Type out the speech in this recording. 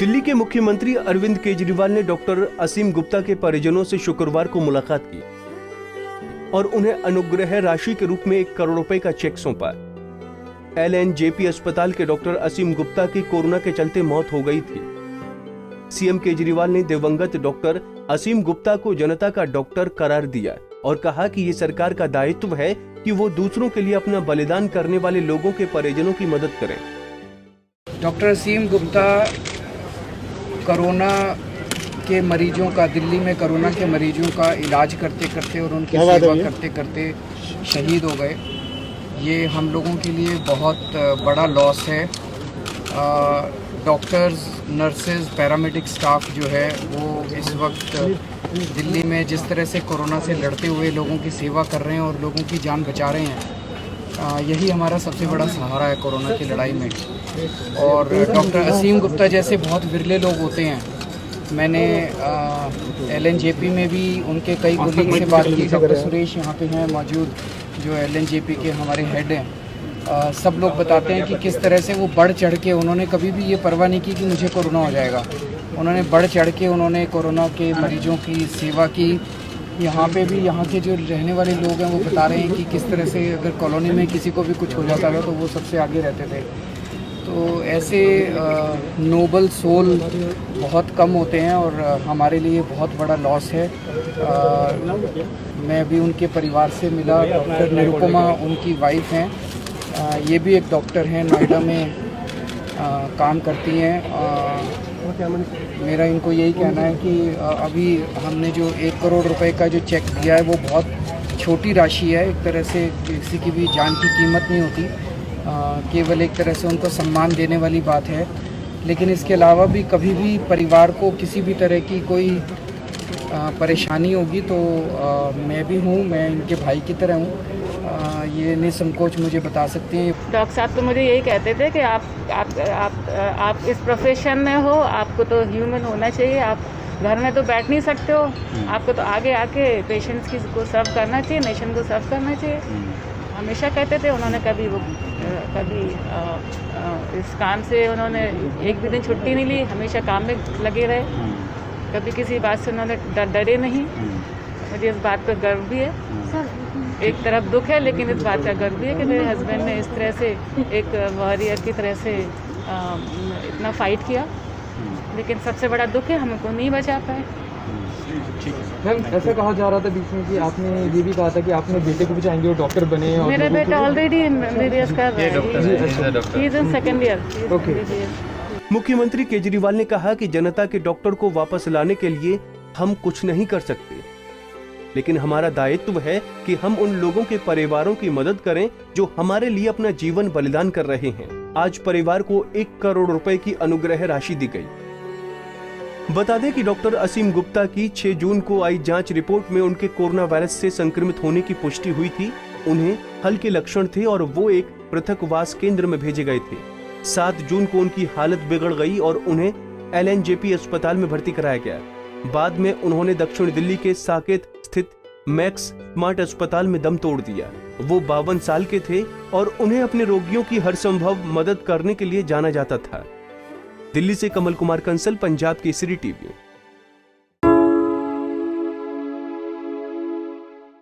दिल्ली के मुख्यमंत्री अरविंद केजरीवाल ने डॉक्टर असीम गुप्ता के परिजनों से शुक्रवार को मुलाकात की और उन्हें अनुग्रह राशि के रूप में 1 करोड़ रुपए का चेक सौंपा। LNJP अस्पताल के डॉक्टर असीम गुप्ता की कोरोना के चलते मौत हो गई थी। सीएम केजरीवाल ने दिवंगत डॉक्टर असीम गुप्ता को जनता का डॉक्टर करार दिया और कहा कि ये सरकार का दायित्व है कि वो दूसरों के लिए अपना बलिदान करने वाले लोगों के परिजनों की मदद करें। डॉक्टर असीम गुप्ता कोरोना के मरीजों का, दिल्ली में कोरोना के मरीजों का इलाज करते करते और उनकी सेवा करते करते शहीद हो गए। ये हम लोगों के लिए बहुत बड़ा लॉस है। डॉक्टर्स, नर्सेज, पैरामेडिक स्टाफ जो है वो इस वक्त दिल्ली में जिस तरह से कोरोना से लड़ते हुए लोगों की सेवा कर रहे हैं और लोगों की जान बचा रहे हैं, यही हमारा सबसे बड़ा सहारा है कोरोना की लड़ाई में। और डॉक्टर असीम गुप्ता जैसे बहुत विरले लोग होते हैं। मैंने LNJP में भी उनके कई कोलीग से बात की। डॉक्टर सुरेश यहाँ पे हैं मौजूद, जो LNJP के हमारे हेड हैं। सब लोग बताते हैं कि किस तरह से वो बढ़ चढ़ के, उन्होंने कभी भी ये परवाह नहीं की कि मुझे कोरोना हो जाएगा। उन्होंने बढ़ चढ़ के उन्होंने कोरोना के मरीजों की सेवा की। यहाँ पे भी यहाँ के जो रहने वाले लोग हैं वो बता रहे हैं कि किस तरह से अगर कॉलोनी में किसी को भी कुछ हो जाता था तो वो सबसे आगे रहते थे। तो ऐसे नोबल सोल बहुत कम होते हैं और हमारे लिए बहुत बड़ा लॉस है। मैं भी उनके परिवार से मिला। डॉक्टर निरुपमा उनकी वाइफ हैं। ये भी एक डॉक्टर हैं, नोएडा में काम करती हैं। मेरा इनको यही कहना है कि अभी हमने जो 1 करोड़ रुपए का जो चेक दिया है वो बहुत छोटी राशि है। एक तरह से किसी की भी जान की कीमत नहीं होती, केवल एक तरह से उनको सम्मान देने वाली बात है। लेकिन इसके अलावा भी कभी भी परिवार को किसी भी तरह की कोई परेशानी होगी तो मैं भी हूँ, मैं इनके भाई की तरह हूँ। ये निसंकोच मुझे बता सकते हैं। डॉक्टर साहब तो मुझे यही कहते थे कि आप इस प्रोफेशन में हो, आपको तो ह्यूमन होना चाहिए। आप घर में तो बैठ नहीं सकते हो, आपको तो आगे आके पेशेंट्स को सर्व करना चाहिए, नेशन को सर्व करना चाहिए। हमेशा कहते थे। उन्होंने कभी इस काम से उन्होंने एक भी दिन छुट्टी नहीं ली, हमेशा काम में लगे रहे। कभी किसी बात से उन्होंने डरे नहीं। मुझे इस बात पर गर्व भी है। एक तरफ दुख है लेकिन इस बात का गर्व भी है कि मेरे हस्बैंड ने इस तरह से एक वॉरियर की तरह से इतना फाइट किया। लेकिन सबसे बड़ा दुख है हम उनको नहीं बचा पाए। मैम, ऐसा कहा जा रहा था बीच में कि आपने ये भी कहा था कि आपने बेटे को भी चाहेंगे वो डॉक्टर बने। और मेरा बेटा ऑलरेडी MBBS कर रहा है, he is in second year. मुख्यमंत्री केजरीवाल ने कहा कि जनता के डॉक्टर को वापस लाने के लिए हम कुछ नहीं कर सकते, लेकिन हमारा दायित्व है कि हम उन लोगों के परिवारों की मदद करें जो हमारे लिए अपना जीवन बलिदान कर रहे हैं। आज परिवार को 1 करोड़ रुपए की अनुग्रह राशि दी गई। बता दें कि डॉक्टर असीम गुप्ता की 6 जून को आई जांच रिपोर्ट में उनके कोरोना वायरस से संक्रमित होने की पुष्टि हुई थी। उन्हें हल्के लक्षण थे और वो एक पृथकवास केंद्र में भेजे गए थे। 7 जून को उनकी हालत बिगड़ गई और उन्हें LNJP अस्पताल में भर्ती कराया गया। बाद में उन्होंने दक्षिण दिल्ली के साकेत स्थित मैक्स स्मार्ट अस्पताल में दम तोड़ दिया। वो 52 साल के थे और उन्हें अपने रोगियों की हर संभव मदद करने के लिए जाना जाता था। दिल्ली से कमल कुमार कंसल, पंजाब केसरी टीवी।